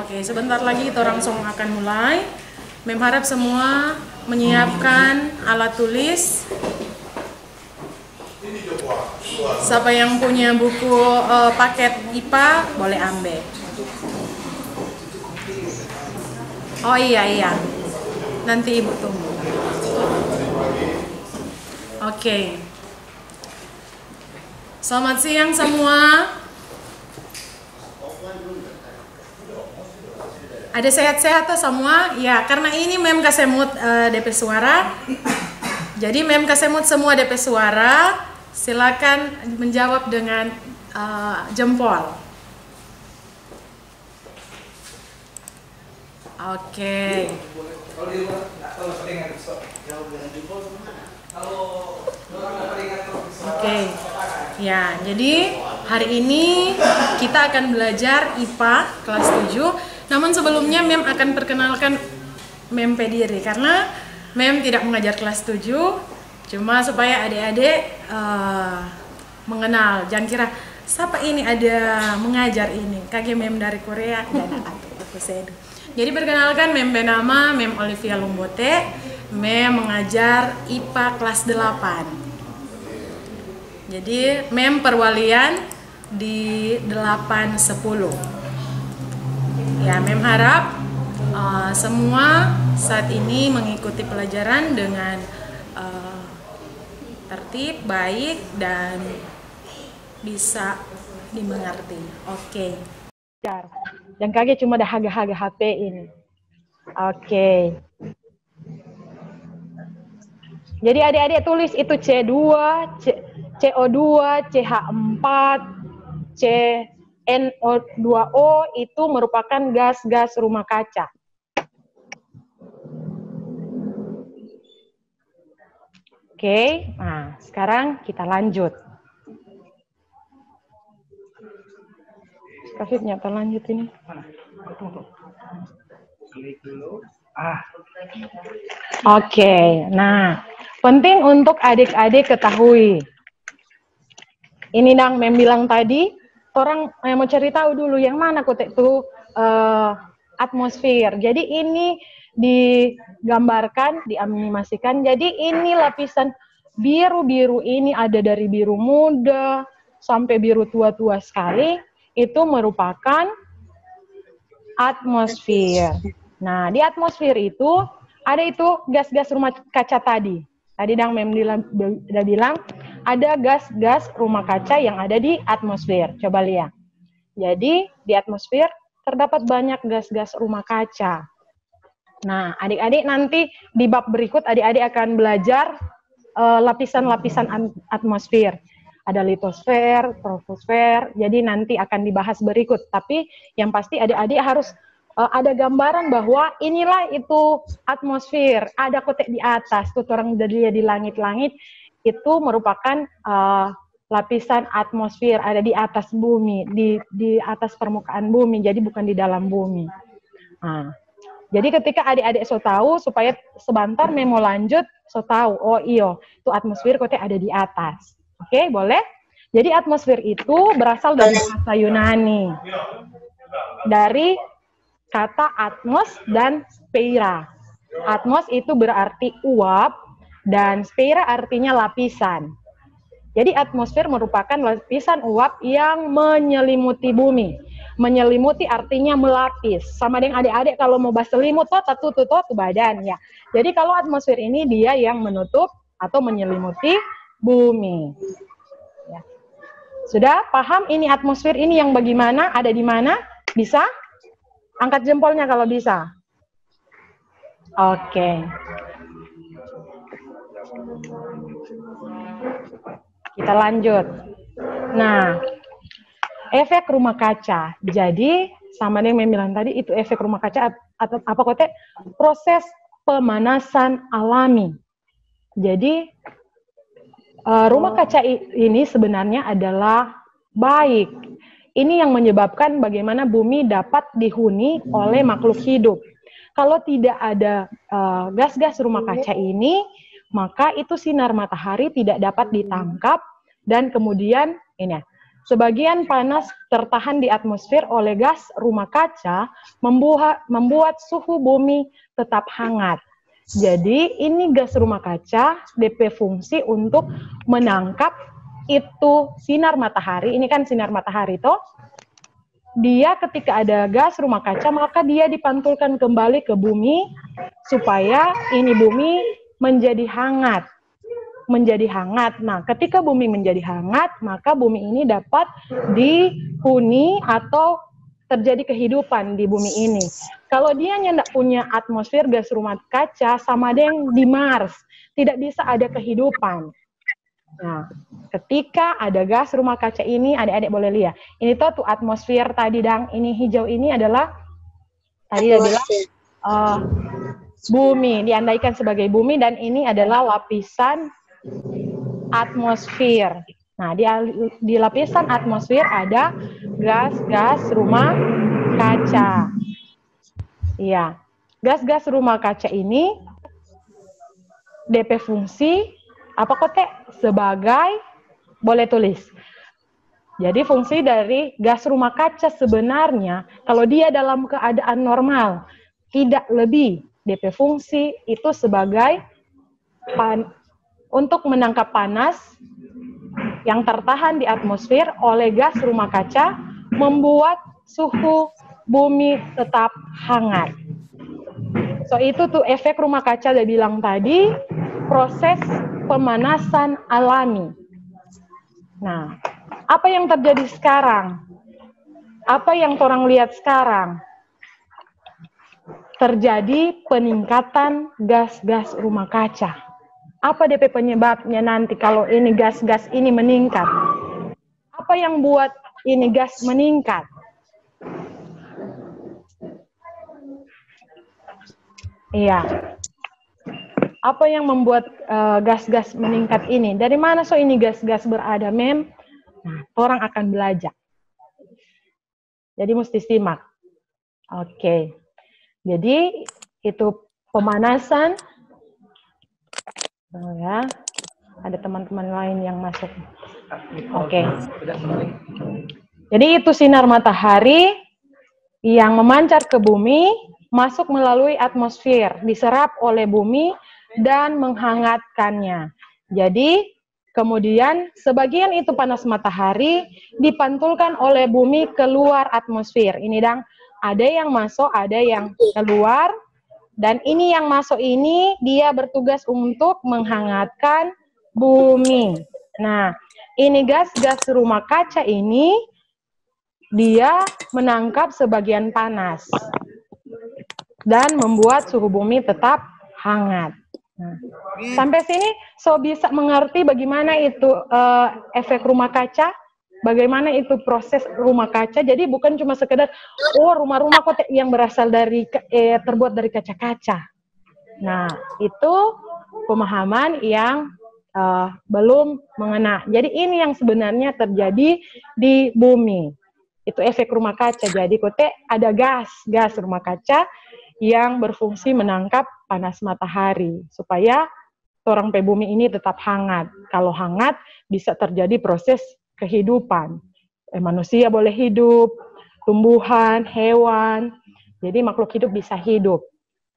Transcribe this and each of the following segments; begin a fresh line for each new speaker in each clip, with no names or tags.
Oke, sebentar lagi kita langsung akan mulai. Mem harap semua menyiapkan alat tulis. Siapa yang punya buku paket IPA boleh ambil. Oh iya. Nanti Ibu tunggu. Oke. Selamat siang semua. Ada sehat-sehat tuh semua? Ya, karena ini Mem kasemut DP suara. Jadi Mem kasemut semua DP suara. Silakan menjawab dengan jempol. Oke. Oke. Ya, jadi hari ini kita akan belajar IPA kelas 7. Namun sebelumnya Mem akan perkenalkan Mem diri karena Mem tidak mengajar kelas 7. Cuma supaya adik-adik mengenal. Jangan kira siapa ini ada mengajar ini. Kakek Mem dari Korea dan aku Sedu. Jadi perkenalkan Mem bernama Mem Olivia Lumbote. Mem mengajar IPA kelas 8. Jadi Mem perwalian di 8-10. Ya, Mem harap semua saat ini mengikuti pelajaran dengan tertib, baik, dan bisa dimengerti. Oke. Yang kaget cuma ada haga-haga HP ini. Oke. Jadi adik-adik tulis itu C2, CO2, CH4, CNO2O itu merupakan gas-gas rumah kaca. Oke, nah sekarang kita lanjut. Kasih nyata lanjut ini. Oke, nah penting untuk adik-adik ketahui. Ini Dang Mem bilang tadi, orang mau cari tahu dulu yang mana kotek itu atmosfer. Jadi ini digambarkan, dianimasikan. Jadi ini lapisan biru-biru ini ada dari biru muda sampai biru tua-tua sekali. Itu merupakan atmosfer. Nah, di atmosfer itu ada itu gas-gas rumah kaca tadi. Tadi Dang Mem udah bilang ada gas-gas rumah kaca yang ada di atmosfer. Coba lihat. Jadi di atmosfer terdapat banyak gas-gas rumah kaca. Nah, adik-adik nanti di bab berikut adik-adik akan belajar lapisan-lapisan atmosfer. Ada litosfer, troposfer, jadi nanti akan dibahas berikut. Tapi yang pasti adik-adik harus ada gambaran bahwa inilah itu atmosfer, ada kotek di atas, tuh orang udah di langit-langit, itu merupakan lapisan atmosfer, ada di atas bumi, di atas permukaan bumi, jadi bukan di dalam bumi. Nah, jadi ketika adik-adik so tahu, supaya sebentar Memo lanjut, so tahu, oh iyo, itu atmosfer kotek ada di atas. Oke, boleh? Jadi atmosfer itu berasal dari bahasa Yunani. Dari kata atmos dan speira. Atmos itu berarti uap dan speira artinya lapisan. Jadi atmosfer merupakan lapisan uap yang menyelimuti bumi. Menyelimuti artinya melapis. Sama dengan adik-adik kalau mau bahas selimut tuh badan ya. Jadi kalau atmosfer ini dia yang menutup atau menyelimuti bumi. Ya. Sudah paham ini atmosfer ini yang bagaimana, ada di mana? Bisa? Angkat jempolnya kalau bisa. Oke. Kita lanjut. Nah, efek rumah kaca. Jadi, sama yang bilang tadi, itu efek rumah kaca atau apa kote? Proses pemanasan alami. Jadi, rumah kaca ini sebenarnya adalah baik. Ini yang menyebabkan bagaimana bumi dapat dihuni oleh makhluk hidup. Kalau tidak ada gas-gas rumah kaca ini, maka itu sinar matahari tidak dapat ditangkap dan kemudian ini Sebagian panas tertahan di atmosfer oleh gas rumah kaca membuat suhu bumi tetap hangat. Jadi ini gas rumah kaca DP fungsi untuk menangkap itu sinar matahari. Ini kan sinar matahari toh. Dia ketika ada gas rumah kaca maka dia dipantulkan kembali ke bumi supaya ini bumi menjadi hangat. Nah, ketika bumi menjadi hangat, maka bumi ini dapat dihuni atau terjadi kehidupan di bumi ini. Kalau dia tidak punya atmosfer gas rumah kaca, sama dengan di Mars, tidak bisa ada kehidupan. Nah, ketika ada gas rumah kaca ini, adik-adik boleh lihat. Ini tuh atmosfer tadi, Dang. Ini hijau ini adalah, tadi dia bilang, bumi, diandaikan sebagai bumi, dan ini adalah lapisan atmosfer. Nah, di lapisan atmosfer ada gas-gas rumah kaca. Iya, gas-gas rumah kaca ini DP fungsi apa kok Teh? Sebagai, boleh tulis. Jadi fungsi dari gas rumah kaca sebenarnya kalau dia dalam keadaan normal tidak lebih DP fungsi itu sebagai untuk menangkap panas yang tertahan di atmosfer oleh gas rumah kaca membuat suhu bumi tetap hangat. So itu tuh efek rumah kaca dia bilang tadi, proses pemanasan alami. Nah, apa yang terjadi sekarang? Apa yang orang lihat sekarang? Terjadi peningkatan gas-gas rumah kaca. Apa DP penyebabnya nanti kalau ini gas-gas ini meningkat? Apa yang buat ini gas meningkat? Iya. Apa yang membuat gas-gas meningkat ini? Dari mana so ini gas-gas berada, Mem? Nah, orang akan belajar. Jadi mesti simak. Oke. Jadi itu pemanasan. Oh ya, ada teman-teman lain yang masuk. Oke. Jadi itu sinar matahari yang memancar ke bumi, masuk melalui atmosfer, diserap oleh bumi dan menghangatkannya. Jadi kemudian sebagian itu panas matahari dipantulkan oleh bumi keluar atmosfer. Ini Dang, ada yang masuk, ada yang keluar. Dan ini yang masuk ini, dia bertugas untuk menghangatkan bumi. Nah, ini gas-gas rumah kaca ini, dia menangkap sebagian panas. Dan membuat suhu bumi tetap hangat. Nah, sampai sini, so bisa mengerti bagaimana itu efek rumah kaca? Bagaimana itu proses rumah kaca? Jadi bukan cuma sekedar rumah-rumah kok yang berasal dari terbuat dari kaca-kaca. Nah, itu pemahaman yang belum mengena. Jadi ini yang sebenarnya terjadi di bumi. Itu efek rumah kaca. Jadi kok ada gas rumah kaca yang berfungsi menangkap panas matahari supaya orang bumi ini tetap hangat. Kalau hangat bisa terjadi proses kehidupan. Manusia boleh hidup, tumbuhan, hewan, jadi makhluk hidup bisa hidup.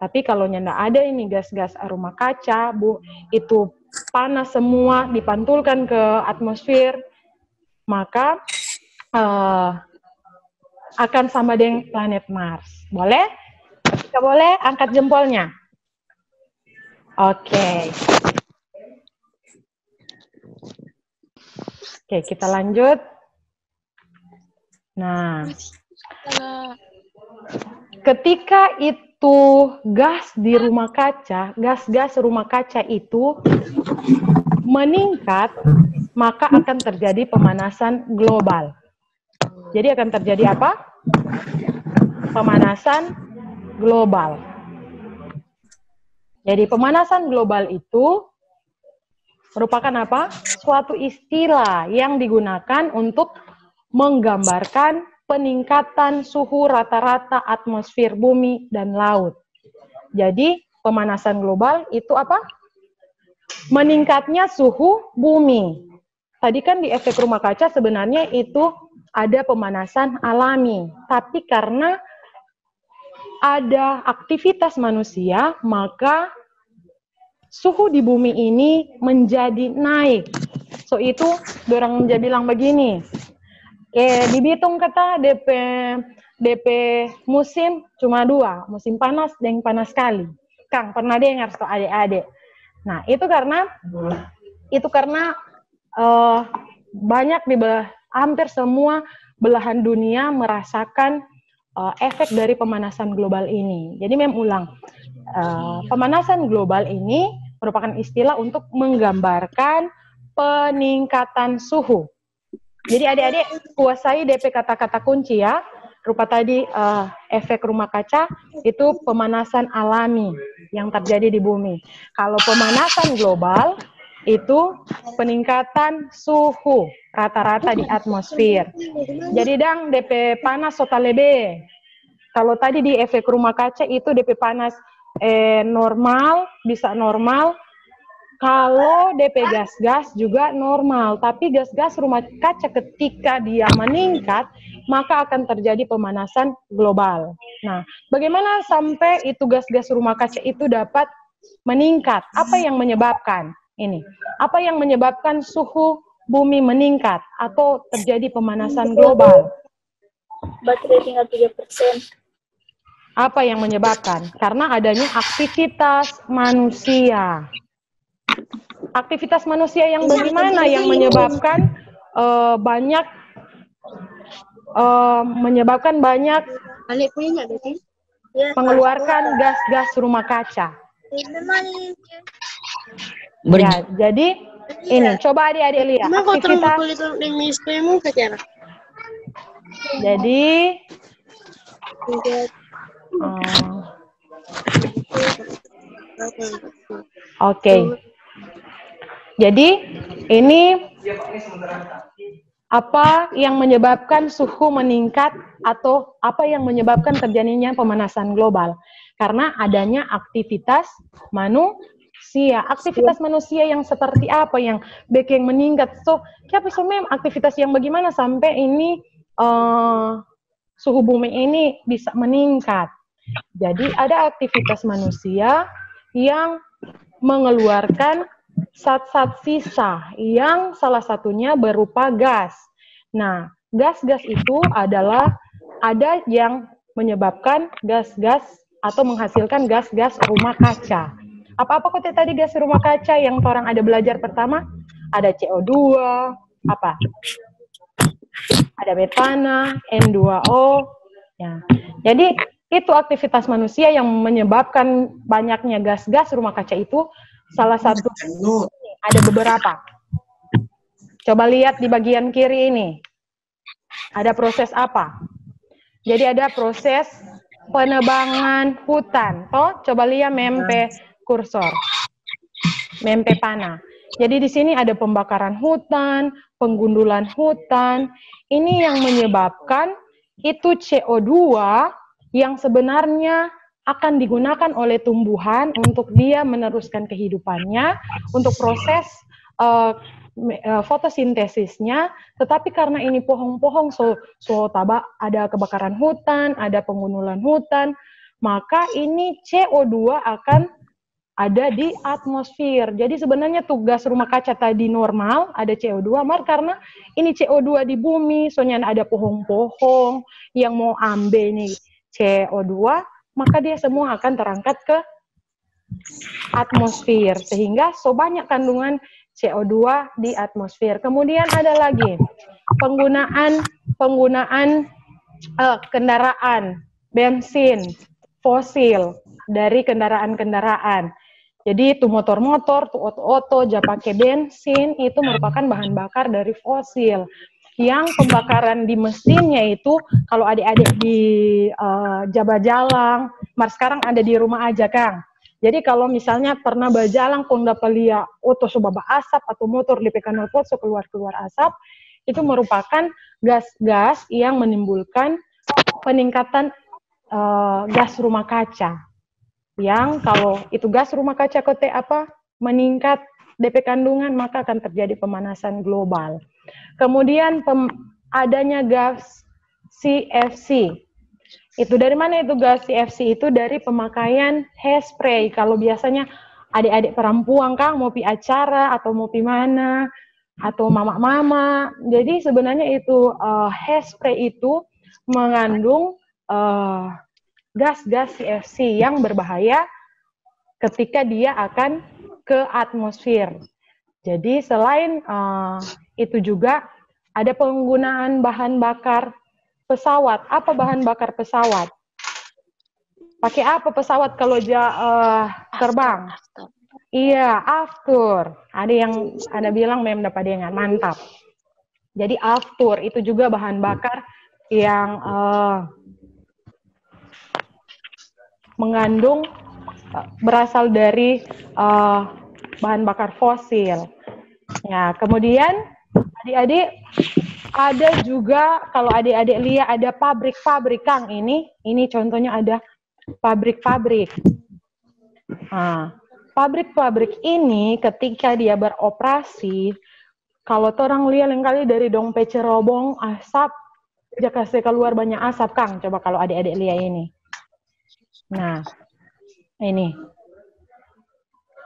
Tapi kalau nyanda ada ini gas-gas rumah kaca, itu panas semua dipantulkan ke atmosfer, maka akan sama dengan planet Mars. Boleh? Jika boleh, angkat jempolnya. Oke. Oke, kita lanjut. Nah, ketika itu gas di rumah kaca, gas-gas rumah kaca itu meningkat, maka akan terjadi pemanasan global. Jadi akan terjadi apa? Pemanasan global. Jadi pemanasan global itu merupakan apa? Suatu istilah yang digunakan untuk menggambarkan peningkatan suhu rata-rata atmosfer bumi dan laut. Jadi, pemanasan global itu apa? Meningkatnya suhu bumi. tadi kan di efek rumah kaca sebenarnya itu ada pemanasan alami, tapi karena ada aktivitas manusia, maka suhu di bumi ini menjadi naik. So itu dorang bilang begini, di Bitung kata DP musim cuma 2, musim panas dan panas sekali. Kang pernah dengar so adik-adik. Nah itu karena banyak hampir semua belahan dunia merasakan efek dari pemanasan global ini. Jadi ulang, pemanasan global ini merupakan istilah untuk menggambarkan peningkatan suhu. Jadi adik-adik kuasai DP kata-kata kunci ya. Rupa tadi efek rumah kaca itu pemanasan alami yang terjadi di bumi. Kalau pemanasan global itu peningkatan suhu rata-rata di atmosfer. Jadi dang DP panas sotalebe. Kalau tadi di efek rumah kaca itu DP panas normal, bisa normal. Kalau DP gas-gas juga normal, tapi gas-gas rumah kaca ketika dia meningkat, maka akan terjadi pemanasan global. Nah, bagaimana sampai itu gas-gas rumah kaca itu dapat meningkat? Apa yang menyebabkan ini? Apa yang menyebabkan suhu bumi meningkat atau terjadi pemanasan global?
Baterai tinggal 3%.
Apa yang menyebabkan? Karena adanya aktivitas manusia. Aktivitas manusia yang bagaimana yang menyebabkan banyak mengeluarkan gas-gas rumah kaca. Ya, jadi ini coba adik-adik lihat aktivitas. Jadi oke. Jadi ini apa yang menyebabkan suhu meningkat atau apa yang menyebabkan terjadinya pemanasan global? Karena adanya aktivitas manusia. Aktivitas manusia yang seperti apa yang bikin meningkat? So, siapa memang aktivitas yang bagaimana sampai ini suhu bumi ini bisa meningkat? Jadi ada aktivitas manusia yang mengeluarkan zat-zat sisa yang salah satunya berupa gas. Nah, gas-gas itu adalah ada yang menyebabkan gas-gas atau menghasilkan gas-gas rumah kaca. Apa-apa kok tadi gas rumah kaca yang orang ada belajar pertama? Ada CO2, apa? Ada metana, N2O. Ya. Jadi itu aktivitas manusia yang menyebabkan banyaknya gas-gas rumah kaca itu. Salah satu ada beberapa. Coba lihat di bagian kiri ini. Ada proses apa? Jadi ada proses penebangan hutan. Oh, coba lihat mempe kursor. Mempe panah. Jadi di sini ada pembakaran hutan, penggundulan hutan. Ini yang menyebabkan itu CO2 yang sebenarnya akan digunakan oleh tumbuhan untuk dia meneruskan kehidupannya, untuk proses fotosintesisnya, tetapi karena ini pohon-pohon, ada kebakaran hutan, ada penggundulan hutan, maka ini CO2 akan ada di atmosfer. Jadi sebenarnya tugas rumah kaca tadi normal, ada CO2, karena ini CO2 di bumi, soalnya ada pohon-pohon yang mau ambil nih CO2, maka dia semua akan terangkat ke atmosfer, sehingga banyak kandungan CO2 di atmosfer. Kemudian ada lagi penggunaan kendaraan bensin fosil dari kendaraan-kendaraan. Jadi itu motor-motor, tuh oto-oto, pakai bensin, itu merupakan bahan bakar dari fosil. Yang pembakaran di mesinnya itu, kalau adik-adik di Jabajalang, sekarang ada di rumah aja, Kang. Jadi kalau misalnya pernah bajalang, kong dapat lihat oto subaba asap atau motor di kanal pot keluar-keluar asap, itu merupakan gas-gas yang menimbulkan peningkatan gas rumah kaca. Yang kalau itu gas rumah kaca kote apa meningkat DP kandungan, maka akan terjadi pemanasan global. Kemudian adanya gas CFC. Itu dari mana itu gas CFC? Itu dari pemakaian hairspray. Kalau biasanya adik-adik perempuan Kang mau pi acara atau mau pi mana atau mama-mama. Jadi sebenarnya itu hairspray itu mengandung gas-gas CFC yang berbahaya ketika dia akan ke atmosfer. Jadi selain itu juga ada penggunaan bahan bakar pesawat. Apa bahan bakar pesawat? Pakai apa pesawat kalau terbang? Iya, aftur. Ada bilang mem dapat dengar, mantap. Jadi aftur itu juga bahan bakar yang mengandung berasal dari bahan bakar fosil. Ya, kemudian adik-adik ada juga kalau adik-adik lihat ada pabrik-pabrik Kang ini contohnya ada pabrik-pabrik. Nah, pabrik-pabrik ini ketika dia beroperasi, kalau orang lihat lengkali dari dompet cerobong asap, jika kasih keluar banyak asap Kang. Coba kalau adik-adik lihat ini. Nah, ini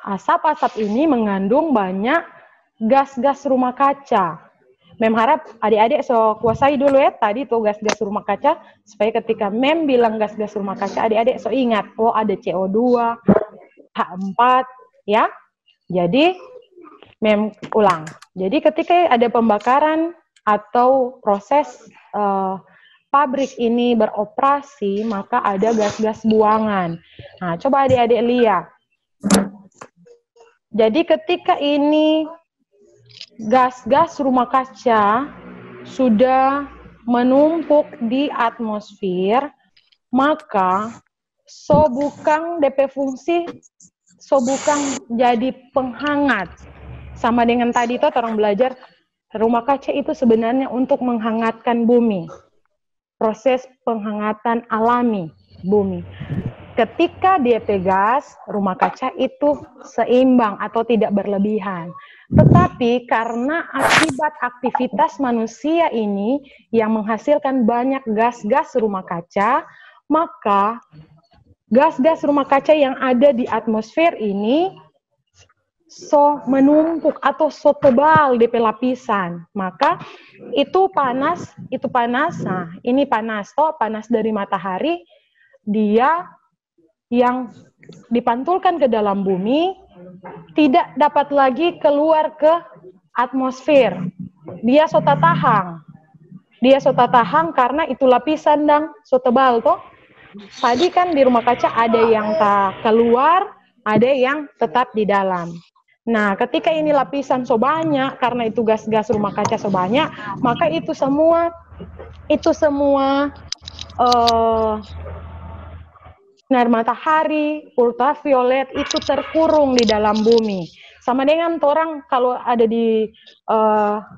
asap-asap ini mengandung banyak gas-gas rumah kaca. Mem harap adik-adik so kuasai dulu ya tadi tuh gas-gas rumah kaca supaya ketika mem bilang gas-gas rumah kaca adik-adik so ingat oh ada CO2, H4 ya. Jadi mem ulang. Jadi ketika ada pembakaran atau proses pabrik ini beroperasi, maka ada gas-gas buangan. Nah, coba adik-adik lihat. Jadi ketika ini gas-gas rumah kaca sudah menumpuk di atmosfer, maka sobukang DP fungsi sobukang jadi penghangat. Sama dengan tadi itu orang belajar rumah kaca itu sebenarnya untuk menghangatkan bumi. Proses penghangatan alami bumi. Ketika DP gas, rumah kaca itu seimbang atau tidak berlebihan. Tetapi karena akibat aktivitas manusia ini yang menghasilkan banyak gas-gas rumah kaca, maka gas-gas rumah kaca yang ada di atmosfer ini so menumpuk atau so tebal DP lapisan, maka itu panas. Nah, ini panas toh, panas dari matahari, dia yang dipantulkan ke dalam bumi tidak dapat lagi keluar ke atmosfer. Dia so tatahang karena itu lapisan dang so tebal toh. Tadi kan di rumah kaca ada yang tak keluar, ada yang tetap di dalam. Nah, ketika ini lapisan so banyak, karena itu gas-gas rumah kaca so banyak, maka itu semua sinar matahari, ultraviolet itu terkurung di dalam bumi. Sama dengan orang kalau ada di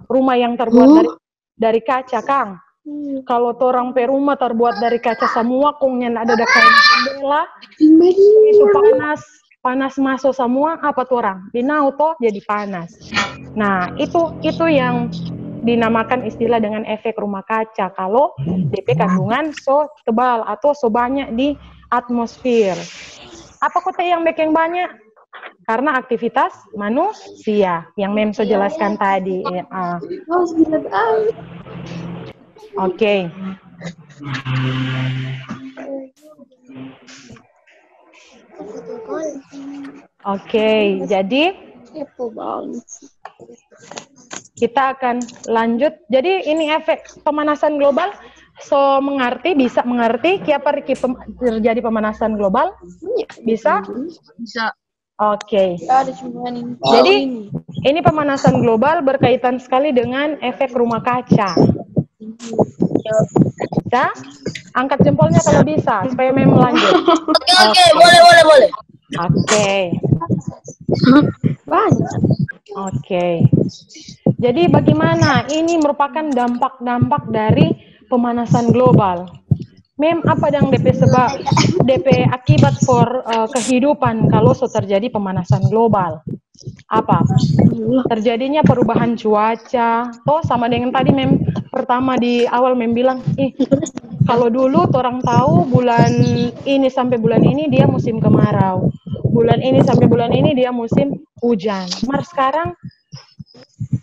rumah yang terbuat dari kaca, Kang. Kalau orang pe rumah terbuat dari kaca semua, kongnya ada kain jendela, itu panas masuk semua, apa tuh orang? Binau toh jadi panas. Nah, itu yang dinamakan istilah dengan efek rumah kaca kalau DP kandungan so tebal atau so banyak di atmosfer. Apa kota yang bikin banyak? Karena aktivitas manusia yang Mem so jelaskan tadi. Oke. Oke, jadi kita akan lanjut. Jadi ini efek pemanasan global. So bisa mengerti kiapa terjadi pemanasan global? Bisa?
Bisa.
Oke. Jadi ini pemanasan global berkaitan sekali dengan efek rumah kaca. Bisa? Angkat jempolnya kalau bisa supaya Mem lanjut.
Oke, boleh.
Oke. Oke. Jadi bagaimana? Ini merupakan dampak-dampak dari pemanasan global. Mem apa yang DP akibat for kehidupan kalau so terjadi pemanasan global? apa? Terjadinya perubahan cuaca. Oh, sama dengan tadi Mem pertama di awal Mem bilang, kalau dulu orang tahu bulan ini sampai bulan ini dia musim kemarau. Bulan ini sampai bulan ini dia musim hujan. Mar sekarang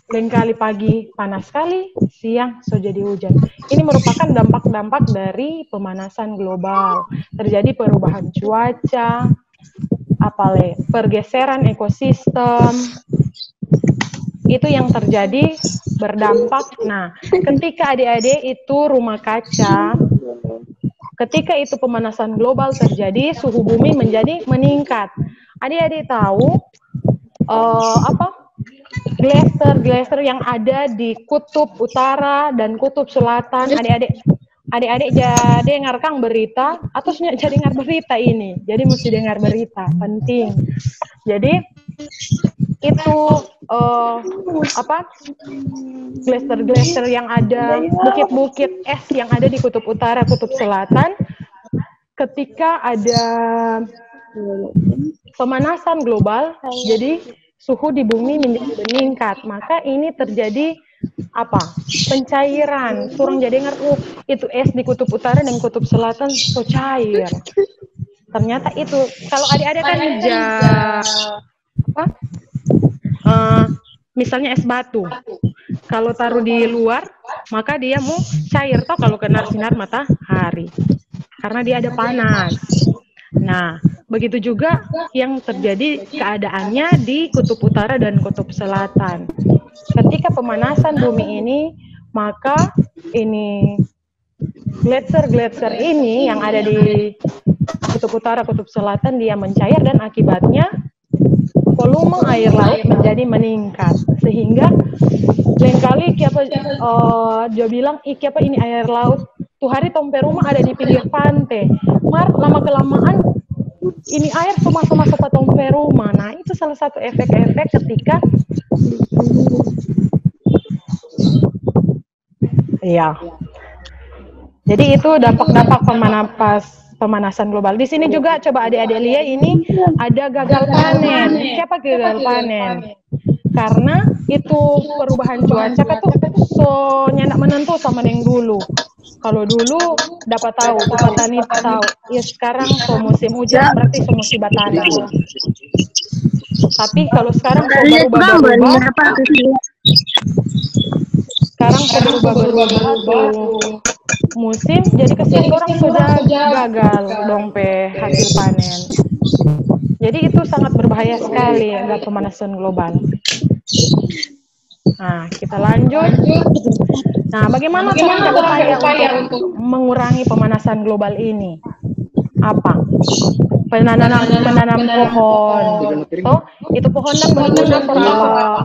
lain kali pagi panas sekali, siang so jadi hujan. Ini merupakan dampak-dampak dari pemanasan global. Terjadi perubahan cuaca, pergeseran ekosistem, itu yang terjadi berdampak. Nah, ketika adik-adik itu rumah kaca, ketika itu pemanasan global terjadi, suhu bumi menjadi meningkat. Adik-adik tahu glacier yang ada di kutub utara dan kutub selatan. Adik-adik jadi dengar kang berita atau jadi dengar berita ini. Jadi mesti dengar berita, penting. Jadi itu glacier yang ada, bukit-bukit es yang ada di kutub utara, kutub selatan, ketika ada pemanasan global, jadi suhu di bumi menjadi meningkat, maka ini terjadi pencairan. Surang jadi dengar, itu es di kutub utara dan kutub selatan so cair. Ternyata itu, kalau adik-adik kan misalnya es batu, kalau taruh di luar, maka dia mau cair toh kalau kena sinar matahari, karena dia ada panas. Nah, begitu juga yang terjadi keadaannya di kutub utara dan kutub selatan. Ketika pemanasan bumi ini, maka ini glacier ini yang ada di kutub utara, kutub selatan dia mencair dan akibatnya volume air laut menjadi meningkat, sehingga lain kali dia bilang ini air laut tuh hari tompe rumah ada di pinggir pantai, lama kelamaan ini air masuk ke tompe rumah. Nah, itu salah satu efek-efek ketika jadi itu dampak-dampak pemanasan global. Di sini juga coba adik-adik lihat, ini ada gagal panen. Siapa gagal panen? Karena itu perubahan cuaca tuh so nyendak menentu sama yang dulu. Kalau dulu dapat tahu, petani tahu, ya sekarang so musim hujan berarti so musim tanam. Tapi kalau sekarang so berubah-berubah, musim, jadi kesian orang sudah gagal dompe hasil panen. Jadi itu sangat berbahaya sekali ya, pemanasan global. Nah, kita lanjut. Nah, bagaimana upaya untuk mengurangi pemanasan global ini? Apa? Menanam pohon. Oh, itu pohon yang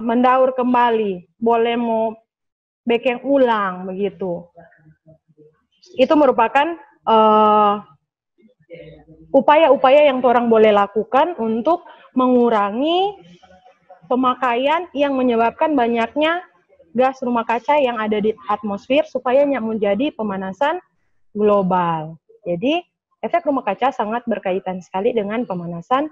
mendaur kembali. Boleh mau bikin ulang begitu. Itu merupakan upaya-upaya yang orang boleh lakukan untuk mengurangi pemakaian yang menyebabkan banyaknya gas rumah kaca yang ada di atmosfer supaya menjadi pemanasan global. Jadi, efek rumah kaca sangat berkaitan sekali dengan pemanasan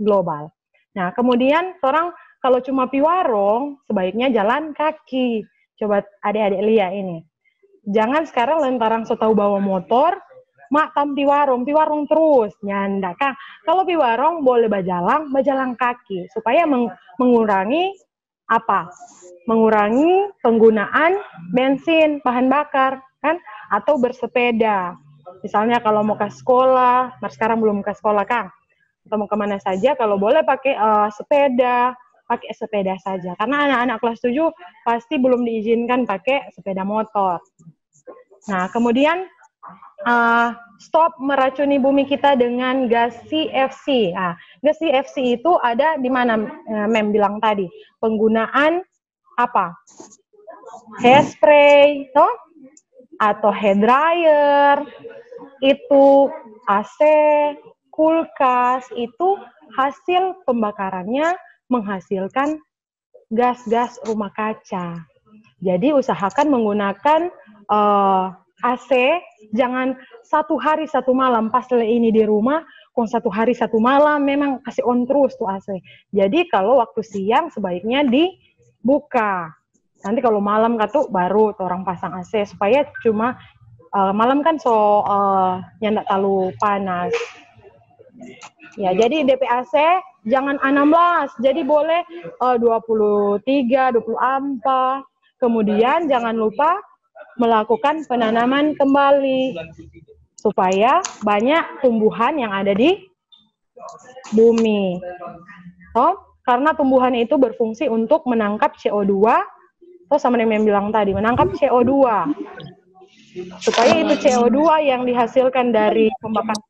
global. Nah, kemudian orang kalau cuma piwarong, sebaiknya jalan kaki. Coba adik-adik lihat ini. Jangan sekarang lantaran tahu bawa motor, tam piwarong terus, nyanda kan. Kalau piwarong boleh bajalan kaki supaya mengurangi mengurangi penggunaan bensin, bahan bakar, kan? Atau bersepeda. Misalnya kalau mau ke sekolah, sekarang belum ke sekolah, Kang. Atau mau kemana saja, kalau boleh pakai sepeda saja. Karena anak-anak kelas 7 pasti belum diizinkan pakai sepeda motor. Nah, kemudian stop meracuni bumi kita dengan gas CFC. Nah, gas CFC itu ada di mana Mem bilang tadi? Penggunaan hairspray, atau hair dryer, itu AC, kulkas, itu hasil pembakarannya menghasilkan gas-gas rumah kaca. Jadi usahakan menggunakan AC jangan 1 hari 1 malam pas ini di rumah, kok 1 hari 1 malam memang kasih on terus tuh AC. Jadi kalau waktu siang sebaiknya dibuka. Nanti kalau malam katu baru tuh orang pasang AC supaya cuma malam kan nyandak terlalu panas. Ya, jadi DPAC jangan 16, jadi boleh 23, 24. Kemudian jangan lupa melakukan penanaman kembali supaya banyak tumbuhan yang ada di bumi. Karena tumbuhan itu berfungsi untuk menangkap CO2. Sama yang bilang tadi, menangkap CO2. Supaya itu CO2 yang dihasilkan dari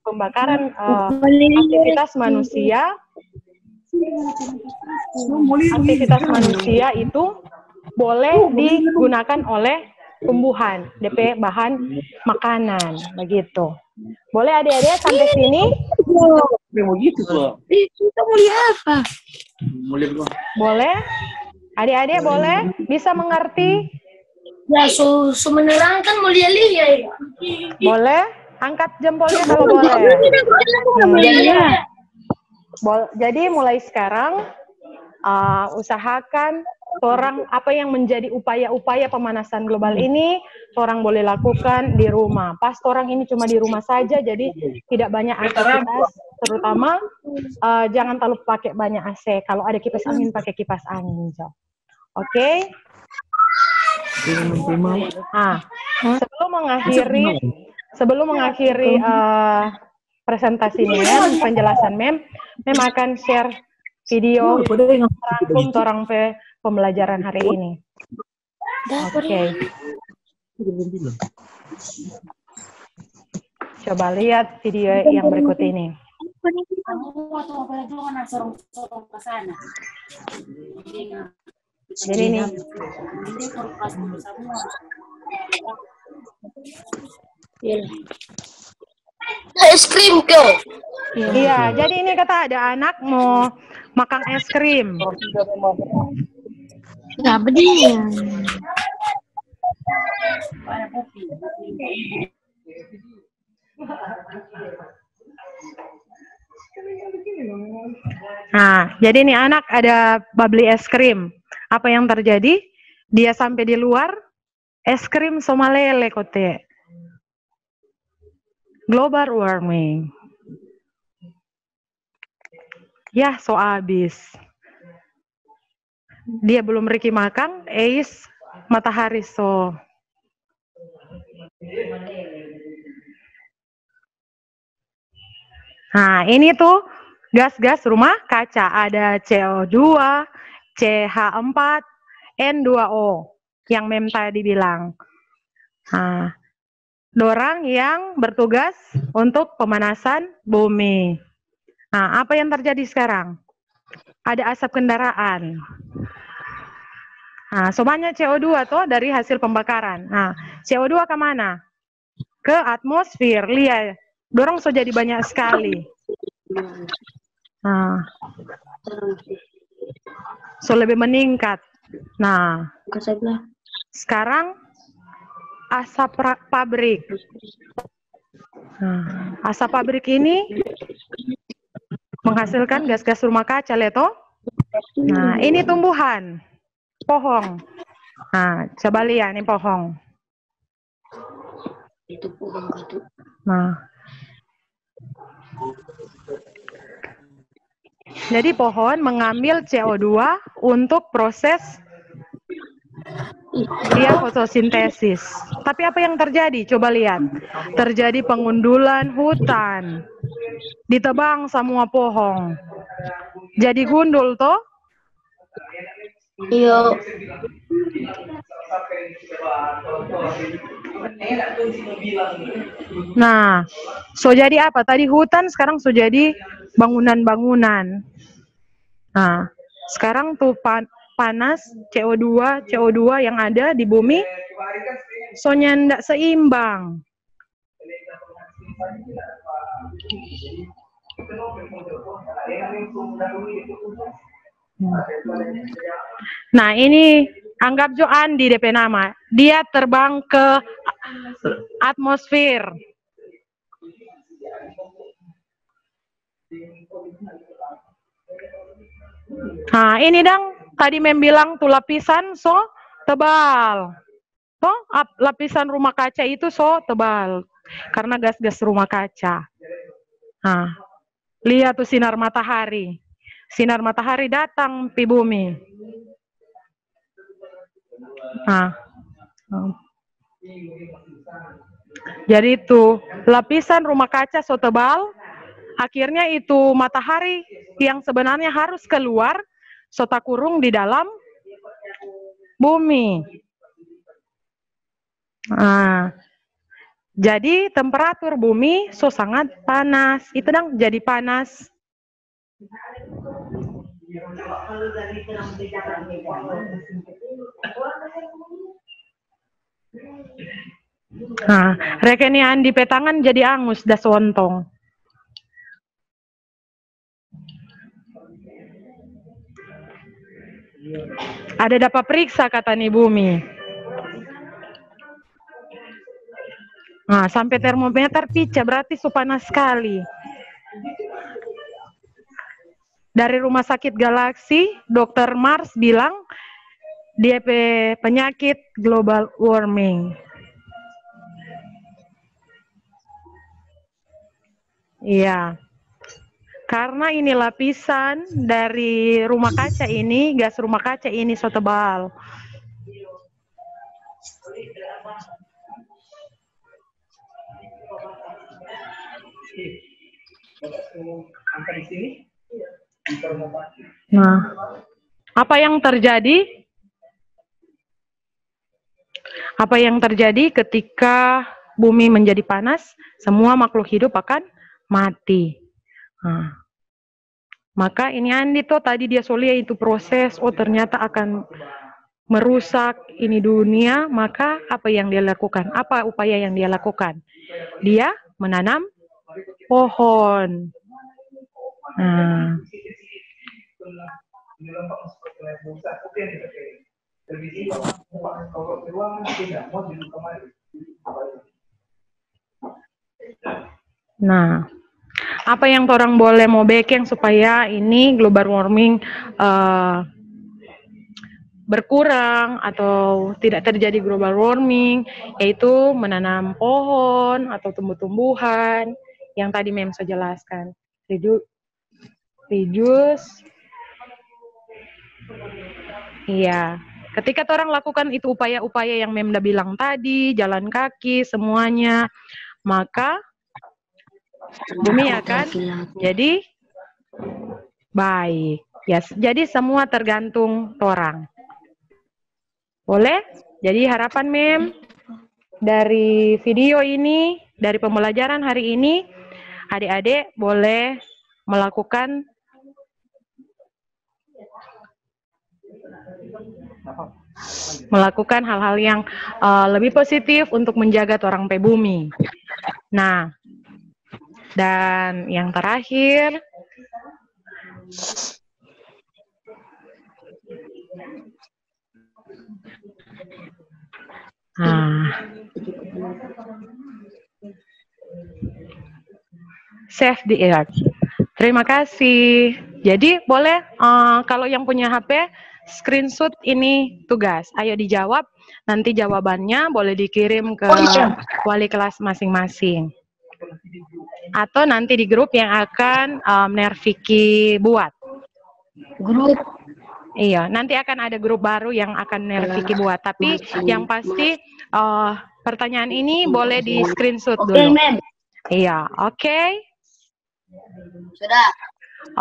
pembakaran aktivitas manusia itu boleh digunakan oleh tumbuhan, DP bahan makanan, begitu. Boleh adik-adik sampai sini?
Kita mau lihat apa?
Boleh? Adik-adik boleh? Bisa mengerti?
Ya, menerangkan mulia lihat.
Boleh? Angkat jempolnya kalau boleh. Jadi mulai sekarang usahakan orang apa yang menjadi upaya-upaya pemanasan global ini orang boleh lakukan di rumah. Pas orang ini cuma di rumah saja, jadi tidak banyak aktivitas, terutama jangan terlalu pakai banyak AC. Kalau ada kipas angin, pakai kipas angin. Oke? Sebelum mengakhiri presentasi penjelasan Mem akan share video rangkum orang pembelajaran hari ini. Oke. Coba lihat video yang berikut ini. Jadi ini.
Es krim ke?
Iya, jadi ini kata ada anak mau makan es krim.
Apa dia?
Nah, jadi nih anak ada beli es krim. Apa yang terjadi? Dia sampai di luar, es krim sama lele kote. Global warming. Ya, so abis. Dia belum Ricky makan, matahari so. Nah, ini tuh gas-gas rumah kaca. Ada CO2, CH4, N2O yang Mem tadi bilang. Nah, dorang yang bertugas untuk pemanasan bumi. Nah, apa yang terjadi sekarang? Ada asap kendaraan. Nah, semuanya CO2 tuh dari hasil pembakaran. Nah, CO2 ke mana? Ke atmosfer. Lihat, dorong so jadi banyak sekali. Nah, so lebih meningkat. Nah, sekarang asap pabrik. Nah, asap pabrik ini menghasilkan gas-gas rumah kaca, leto. Nah, ini tumbuhan, pohon. Nah, coba lihat ini pohon. Nah, jadi pohon mengambil CO2 untuk proses dia fotosintesis. Tapi apa yang terjadi? Coba lihat. Terjadi pengundulan hutan. Ditebang semua pohon. Jadi gundul toh?
Iya.
Nah, so jadi apa? Tadi hutan, sekarang so jadi bangunan-bangunan. Nah, sekarang tuh panas CO2 yang ada di bumi soalnya ndak seimbang. Nah, ini Anggap Jo Andi DP nama. Dia terbang ke atmosfer. Nah, ini dang tadi Mem bilang tuh lapisan so tebal. So, lapisan rumah kaca itu so tebal karena gas-gas rumah kaca. Nah, lihat tuh sinar matahari. Sinar matahari datang di bumi. Nah, jadi itu lapisan rumah kaca so tebal, akhirnya itu matahari yang sebenarnya harus keluar so takurung di dalam bumi. Nah, jadi temperatur bumi so sangat panas. Itu dong jadi panas. Nah, rekenian di petangan jadi angus dah sontong. Ada dapat periksa kata nih bumi. Nah, sampai termometer picah berarti so panas sekali. Dari Rumah Sakit Galaksi, Dr. Mars bilang dia penyakit global warming. Iya. Karena ini lapisan dari rumah kaca ini, gas rumah kaca ini so tebal. Nah, apa yang terjadi? Apa yang terjadi ketika bumi menjadi panas? Semua makhluk hidup akan mati. Nah, maka ini Andi tuh tadi dia solia itu proses, oh ternyata akan merusak ini dunia, maka apa yang dia lakukan? Apa upaya yang dia lakukan? Dia menanam pohon. Nah, nah, apa yang orang boleh mau bikin supaya ini global warming berkurang atau tidak terjadi global warming, yaitu menanam pohon atau tumbuh-tumbuhan yang tadi Mem saya jelaskan. Reduce. Iya. Ketika orang lakukan itu upaya-upaya yang Mem udah bilang tadi, jalan kaki, semuanya, maka bumi akan jadi baik. Ya, jadi semua tergantung orang. Boleh? Jadi harapan Mem dari video ini, dari pembelajaran hari ini, adik-adik boleh melakukan hal-hal yang lebih positif untuk menjaga orang pe bumi. Nah, dan yang terakhir, save the earth. Terima kasih. Jadi boleh kalau yang punya HP screenshot ini tugas. Ayo dijawab. Nanti jawabannya boleh dikirim ke wali kelas masing-masing. Atau nanti di grup yang akan Nerviki buat.
Grup.
Iya, nanti akan ada grup baru yang akan Nerviki buat. Tapi yang pasti pertanyaan ini boleh di screenshot dulu.
Oke, Mem.
Iya, oke.
Sudah.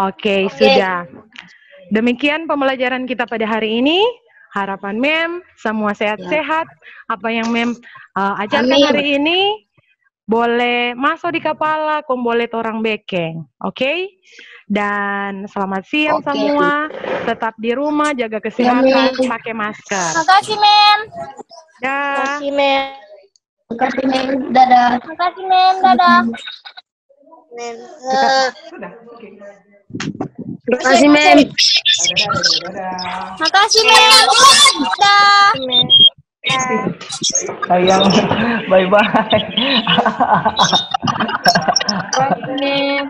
Oke, sudah. Demikian pembelajaran kita pada hari ini. Harapan Mem, semua sehat-sehat. Apa yang Mem ajarkan hari ini, boleh masuk di kepala, boleh orang bekeng. Oke? Dan selamat siang semua. Tetap di rumah, jaga kesehatan, pakai masker.
Terima kasih, Mem.
Dah.
Terima kasih, Mem.
Terima kasih, Mem. Dadah.
Terima kasih, Mem. Dadah.
Sudah. Oke.
Terima kasih, Mem.
Makasih, Mem. Dadah.
Sayang, bye-bye.
Mem.